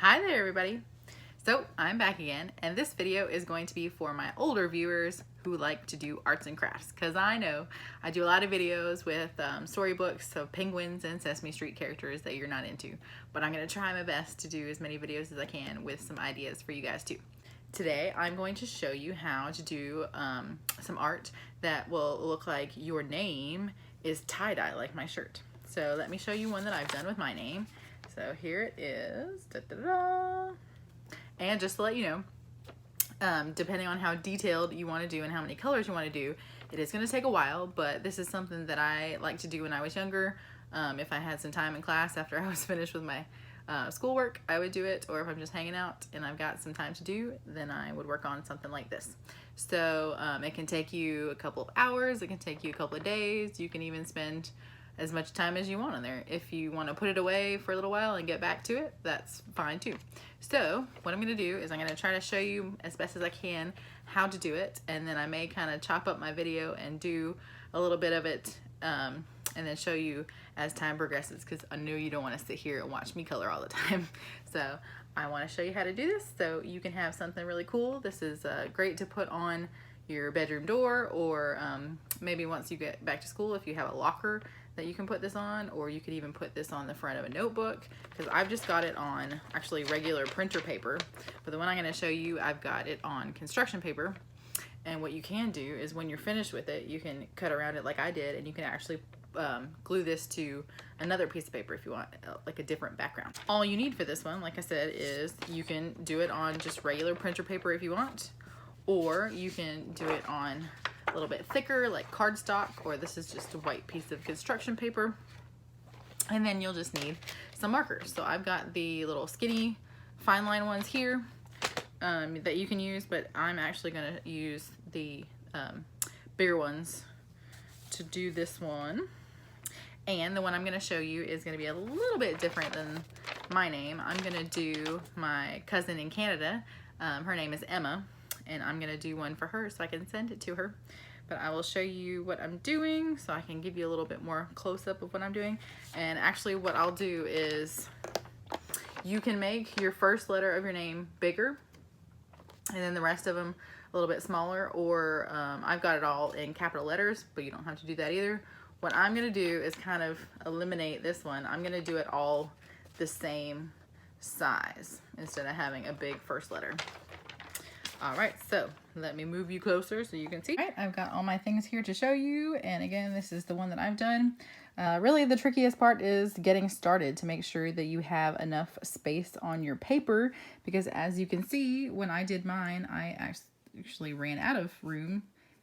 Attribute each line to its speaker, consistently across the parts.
Speaker 1: Hi there everybody. So I'm back again, and this video is going to be for my older viewers who like to do arts and crafts, because I know I do a lot of videos with storybooks of penguins and Sesame Street characters that you're not into, but I'm going to try my best to do as many videos as I can with some ideas for you guys too. Today I'm going to show you how to do some art that will look like your name is tie-dye, like my shirt. So let me show you one that I've done with my name. So here it is. Da, da, da. And just to let you know, depending on how detailed you want to do and how many colors you want to do, it is going to take a while, but this is something that I like to do when I was younger. If I had some time in class after I was finished with my schoolwork, I would do it, or if I'm just hanging out and I've got some time to do, then I would work on something like this. So it can take you a couple of hours, it can take you a couple of days, you can even spend as much time as you want on there. If you want to put it away for a little while and get back to it, that's fine too. So what I'm going to do is I'm going to try to show you as best as I can how to do it, and then I may kind of chop up my video and do a little bit of it and then show you as time progresses, because I know you don't want to sit here and watch me color all the time. So I want to show you how to do this so you can have something really cool. This is great to put on your bedroom door, or maybe once you get back to school, if you have a locker that you can put this on, or you could even put this on the front of a notebook, because I've just got it on actually regular printer paper, but the one I'm going to show you, I've got it on construction paper. And what you can do is when you're finished with it, you can cut around it like I did, and you can actually glue this to another piece of paper if you want like a different background. All you need for this one, like I said, is you can do it on just regular printer paper if you want, or you can do it on a little bit thicker like cardstock, or this is just a white piece of construction paper. And then you'll just need some markers. So I've got the little skinny fine line ones here that you can use, but I'm actually going to use the bigger ones to do this one. And the one I'm going to show you is going to be a little bit different than my name. I'm going to do my cousin in Canada. Her name is Emma, and I'm going to do one for her so I can send it to her. But I will show you what I'm doing so I can give you a little bit more close-up of what I'm doing. And actually what I'll do is you can make your first letter of your name bigger and then the rest of them a little bit smaller, or I've got it all in capital letters, but you don't have to do that either. What I'm going to do is kind of eliminate this one. I'm going to do it all the same size instead of having a big first letter. All right, so let me move you closer so you can see. All right, I've got all my things here to show you, and again, this is the one that I've done. Really, the trickiest part is getting started to make sure that you have enough space on your paper, because as you can see, when I did mine, I actually ran out of room.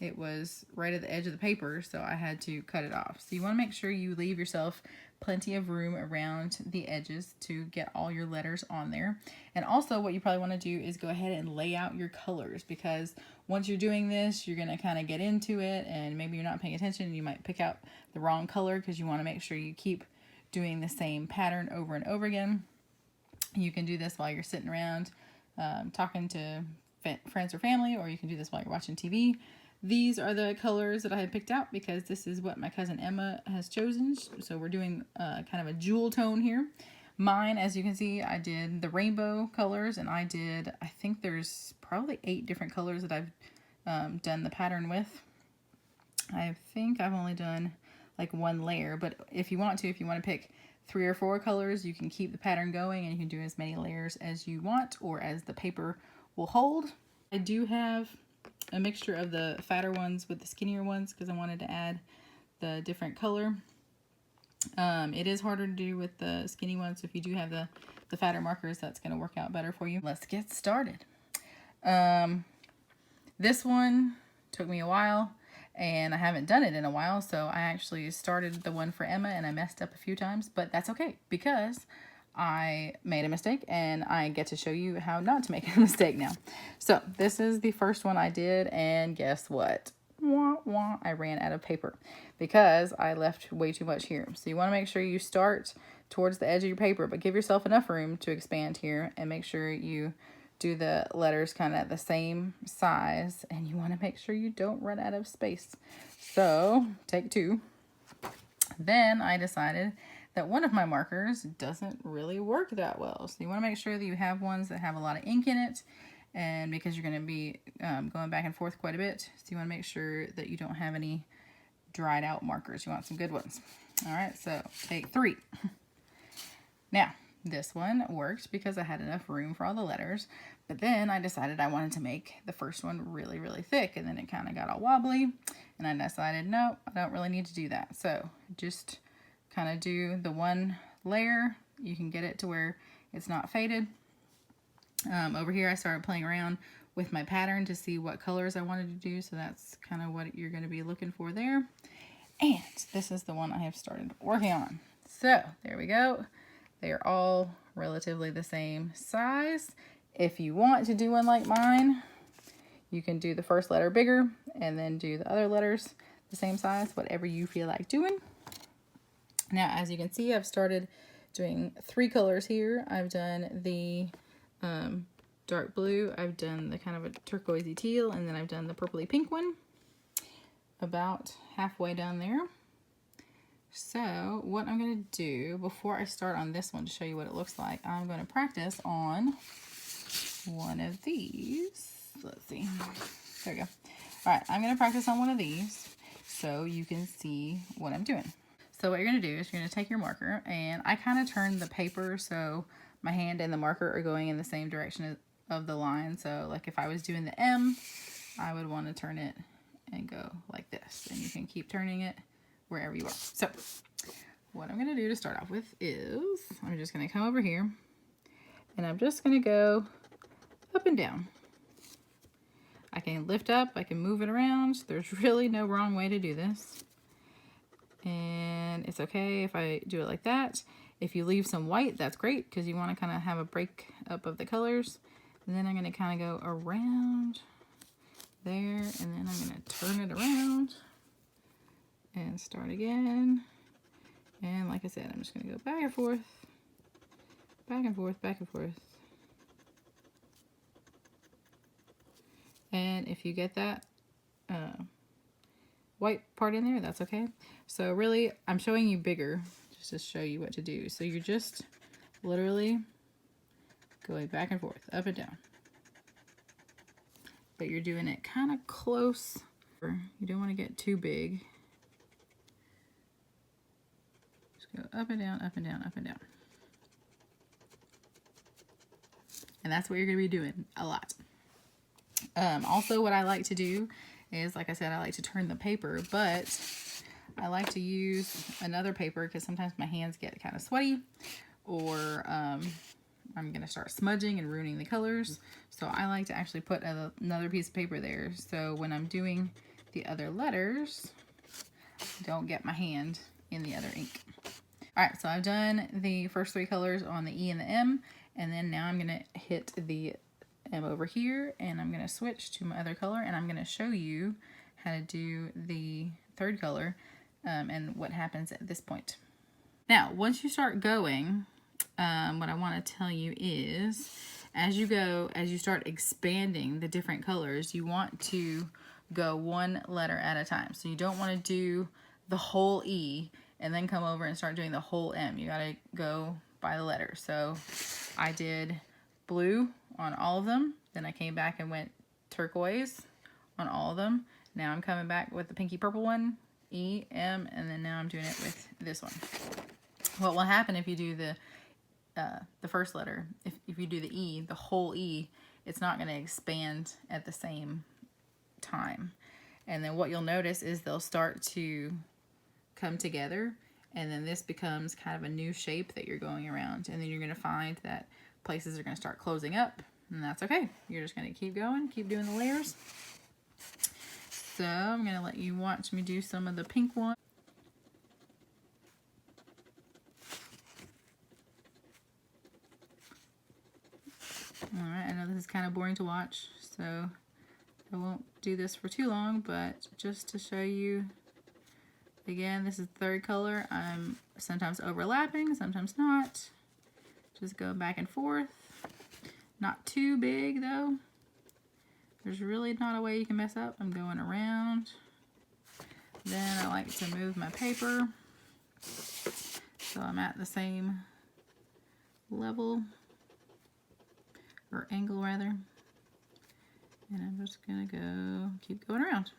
Speaker 1: It was right at the edge of the paper, so I had to cut it off. So you want to make sure you leave yourself plenty of room around the edges to get all your letters on there. And also what you probably want to do is go ahead and lay out your colors, because once you're doing this, you're going to kind of get into it and maybe you're not paying attention and you might pick out the wrong color, because you want to make sure you keep doing the same pattern over and over again. You can do this while you're sitting around talking to friends or family, or you can do this while you're watching TV. These are the colors that I had picked out because this is what my cousin Emma has chosen. So we're doing kind of a jewel tone here. Mine, as you can see, I did the rainbow colors, and I think there's probably 8 different colors that I've done the pattern with. I think I've only done like 1 layer, but if you want to pick 3 or 4 colors, you can keep the pattern going and you can do as many layers as you want or as the paper will hold. I do have a mixture of the fatter ones with the skinnier ones because I wanted to add the different color. It is harder to do with the skinny ones, so if you do have the fatter markers, that's going to work out better for you. Let's get started. This one took me a while, and I haven't done it in a while, so I actually started the one for Emma and I messed up a few times, but that's okay because I made a mistake and I get to show you how not to make a mistake now. So this is the first one I did, and guess what? Wah, wah, I ran out of paper because I left way too much here. So you want to make sure you start towards the edge of your paper, but give yourself enough room to expand here, and make sure you do the letters kind of at the same size, and you want to make sure you don't run out of space. So take 2. Then I decided that one of my markers doesn't really work that well. So you want to make sure that you have ones that have a lot of ink in it, and because you're going to be going back and forth quite a bit, so you want to make sure that you don't have any dried out markers. You want some good ones. All right, so take 3. Now, this one worked because I had enough room for all the letters, but then I decided I wanted to make the first one really, really thick, and then it kind of got all wobbly, and I decided, no, I don't really need to do that. So just kind of do the one layer. You can get it to where it's not faded. Over here, I started playing around with my pattern to see what colors I wanted to do, so that's kind of what you're going to be looking for there. And this is the one I have started working on. So there we go. They are all relatively the same size. If you want to do one like mine, you can do the first letter bigger and then do the other letters the same size, whatever you feel like doing. Now, as you can see, I've started doing 3 colors here. I've done the dark blue, I've done the kind of a turquoisey teal, and then I've done the purpley pink one about halfway down there. So what I'm going to do before I start on this one to show you what it looks like, I'm going to practice on one of these. Let's see. There we go. All right, I'm going to practice on one of these so you can see what I'm doing. So what you're going to do is you're going to take your marker, and I kind of turn the paper so my hand and the marker are going in the same direction of the line. So like if I was doing the M, I would want to turn it and go like this, and you can keep turning it wherever you are. So what I'm going to do to start off with is I'm just going to come over here, and I'm just going to go up and down. I can lift up, I can move it around. There's really no wrong way to do this. And it's okay if I do it like that. If you leave some white, that's great, because you want to kind of have a break up of the colors. And then I'm going to kind of go around there, and then I'm going to turn it around and start again. And like I said, I'm just going to go back and forth, back and forth, back and forth. And if you get that white part in there, that's okay. So really, I'm showing you bigger just to show you what to do. So you're just literally going back and forth, up and down. But you're doing it kind of close. You don't want to get too big. Just go up and down, up and down, up and down. And that's what you're going to be doing a lot. Also, what I like to do is, like I said, I like to turn the paper, but I like to use another paper because sometimes my hands get kind of sweaty, or I'm going to start smudging and ruining the colors. So I like to actually put another piece of paper there, so when I'm doing the other letters, I don't get my hand in the other ink. Alright, so I've done the first 3 colors on the E and the M, and then now I'm going to hit the M over here, and I'm going to switch to my other color, and I'm going to show you how to do the 3rd color and what happens at this point. Now, once you start going, what I want to tell you is, as you go, as you start expanding the different colors, you want to go one letter at a time. So you don't want to do the whole E and then come over and start doing the whole M. You got to go by the letter. So I did blue on all of them, then I came back and went turquoise on all of them. Now I'm coming back with the pinky purple one, E, M, and then now I'm doing it with this one. What will happen if you do the first letter, if you do the E, the whole E, it's not going to expand at the same time. And then what you'll notice is they'll start to come together, and then this becomes kind of a new shape that you're going around, and then you're going to find that places are going to start closing up, and that's okay. You're just going to keep going, keep doing the layers. So I'm going to let you watch me do some of the pink one. Alright, I know this is kind of boring to watch, so I won't do this for too long, but just to show you, again, this is the 3rd color. I'm sometimes overlapping, sometimes not. Just go back and forth. Not too big though. There's really not a way you can mess up. I'm going around. Then I like to move my paper So I'm at the same level, or angle rather, and I'm just gonna keep going around.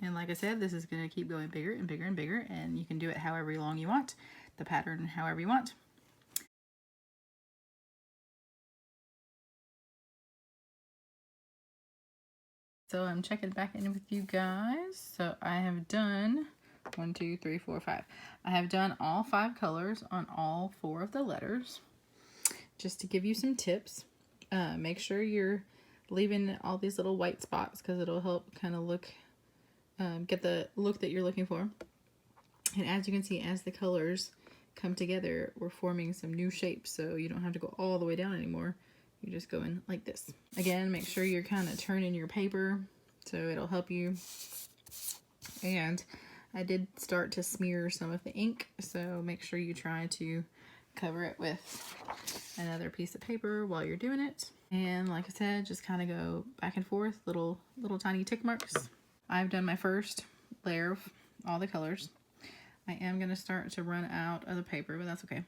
Speaker 1: And like I said, this is going to keep going bigger and bigger and bigger, and you can do it however long you want, the pattern however you want. So I'm checking back in with you guys. So I have done 1, 2, 3, 4, 5. I have done all 5 colors on all 4 of the letters. Just to give you some tips, make sure you're leaving all these little white spots because it'll help kind of look, get the look that you're looking for. And as you can see, as the colors come together, we're forming some new shapes, so you don't have to go all the way down anymore. You just go in like this. Again, make sure you're kind of turning your paper so it'll help you. And I did start to smear some of the ink, so make sure you try to cover it with another piece of paper while you're doing it. And like I said, just kind of go back and forth, little tiny tick marks. I've done my first layer of all the colors. I am going to start to run out of the paper, but that's okay.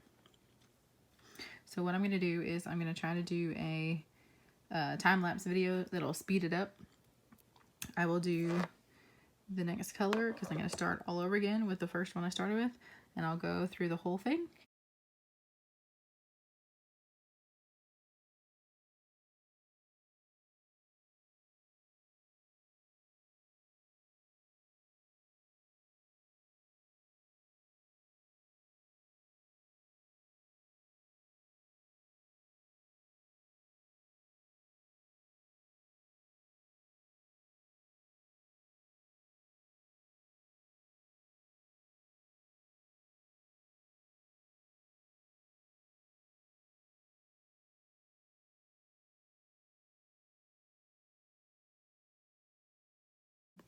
Speaker 1: So what I'm going to do is I'm going to try to do a time-lapse video that'll speed it up. I will do the next color because I'm going to start all over again with the first one I started with, and I'll go through the whole thing.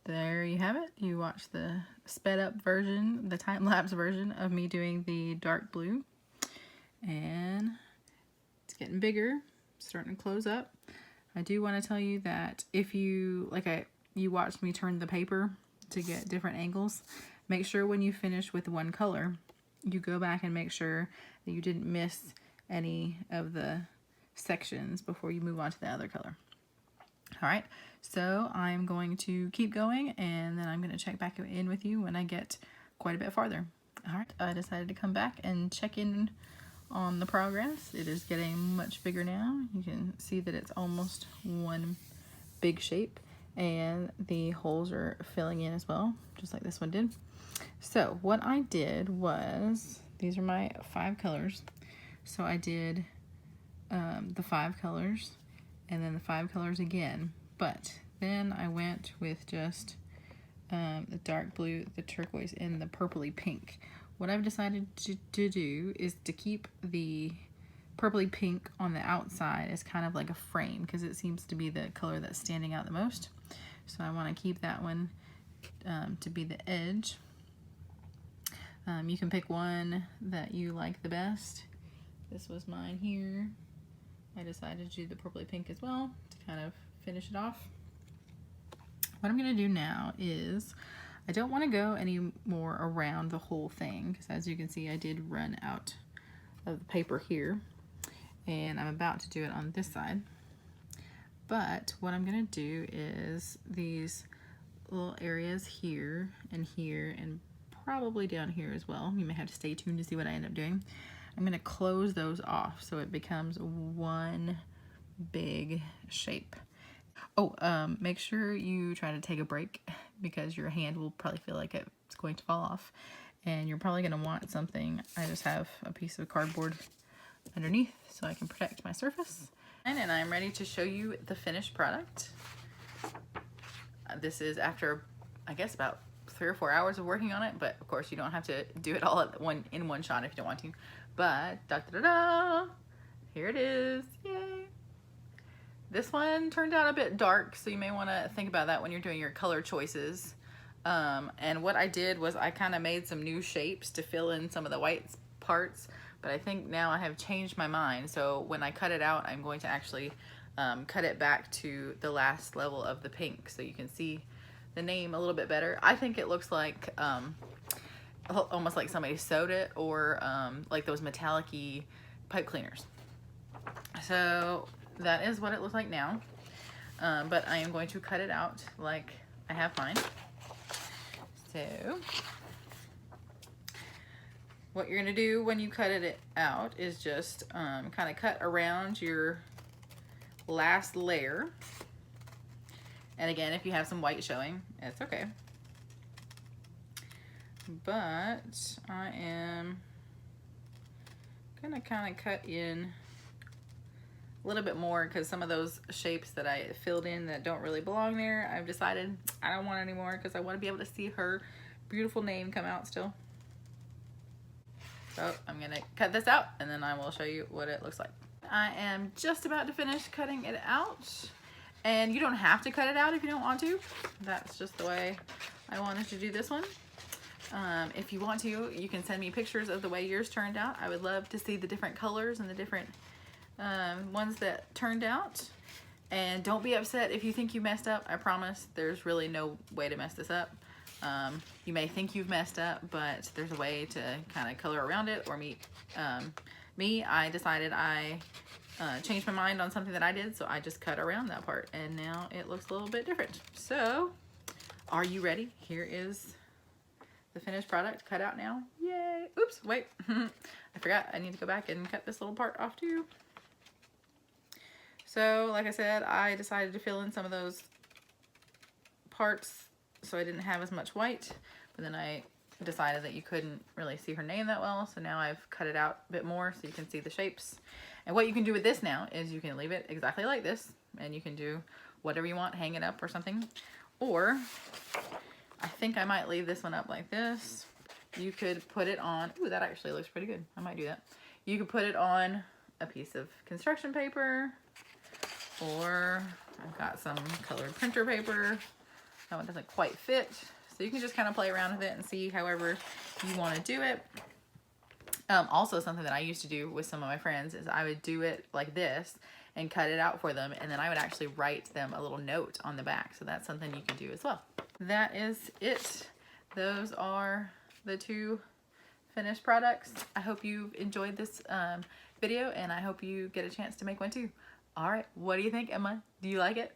Speaker 1: There you have it. You watch the sped up version, the time-lapse version of me doing the dark blue. And it's getting bigger, starting to close up. I do want to tell you that if you, you watched me turn the paper to get different angles, make sure when you finish with one color, you go back and make sure that you didn't miss any of the sections before you move on to the other color. All right, so I'm going to keep going, and then I'm going to check back in with you when I get quite a bit farther. All right, I decided to come back and check in on the progress. It is getting much bigger now. You can see that it's almost one big shape, and the holes are filling in as well, just like this one did. So what I did was, these are my 5 colors. So I did the 5 colors, and then the 5 colors again, but then I went with just the dark blue, the turquoise, and the purpley pink. What I've decided to do is to keep the purpley pink on the outside as kind of like a frame, because it seems to be the color that's standing out the most. So I want to keep that one to be the edge. You can pick one that you like the best. This was mine here. I decided to do the purpley pink as well to kind of finish it off. What I'm going to do now is, I don't want to go any more around the whole thing, because as you can see, I did run out of the paper here, and I'm about to do it on this side. But what I'm going to do is these little areas here, and probably down here as well. You may have to stay tuned to see what I end up doing. I'm going to close those off so it becomes one big shape. Oh, make sure you try to take a break, because your hand will probably feel like it's going to fall off, and you're probably going to want something. I just have a piece of cardboard underneath so I can protect my surface. And I'm ready to show you the finished product. This is after, I guess, about 3 or 4 hours of working on it, but of course you don't have to do it all in one shot if you don't want to. But da-da-da-da, here it is, yay! This one turned out a bit dark, so you may want to think about that when you're doing your color choices. And what I did was I kind of made some new shapes to fill in some of the white parts, but I think now I have changed my mind. So when I cut it out, I'm going to actually cut it back to the last level of the pink so you can see the name a little bit better. I think it looks like almost like somebody sewed it, or like those metallic-y pipe cleaners. So that is what it looks like now, but I am going to cut it out like I have mine. So what you're going to do when you cut it out is just kind of cut around your last layer. And again, if you have some white showing, it's okay. But I am gonna kind of cut in a little bit more because some of those shapes that I filled in that don't really belong there, I've decided I don't want anymore because I want to be able to see her beautiful name come out still. So I'm gonna cut this out and then I will show you what it looks like. I am just about to finish cutting it out, and you don't have to cut it out if you don't want to. That's just the way I wanted to do this one. If you want to, you can send me pictures of the way yours turned out. I would love to see the different colors and the different ones that turned out. And don't be upset if you think you messed up. I promise there's really no way to mess this up. You may think you've messed up, but there's a way to kind of color around it. Or I decided I changed my mind on something that I did, so I just cut around that part, and now it looks a little bit different. So, are you ready? Here is the finished product cut out now. Yay! Oops, wait. I forgot. I need to go back and cut this little part off too. So, like I said, I decided to fill in some of those parts so I didn't have as much white, but then I decided that you couldn't really see her name that well, so now I've cut it out a bit more so you can see the shapes. And what you can do with this now is you can leave it exactly like this, and you can do whatever you want, hang it up or something. Or I think I might leave this one up like this. You could put it on, ooh, that actually looks pretty good. I might do that. You could put it on a piece of construction paper, or I've got some colored printer paper. That one doesn't quite fit. So you can just kind of play around with it and see however you want to do it. Also, something that I used to do with some of my friends is I would do it like this and cut it out for them, and then I would actually write them a little note on the back. So that's something you can do as well. That is it. Those are the two finished products. I hope you enjoyed this video, and I hope you get a chance to make one too. All right, what do you think, Emma? Do you like it?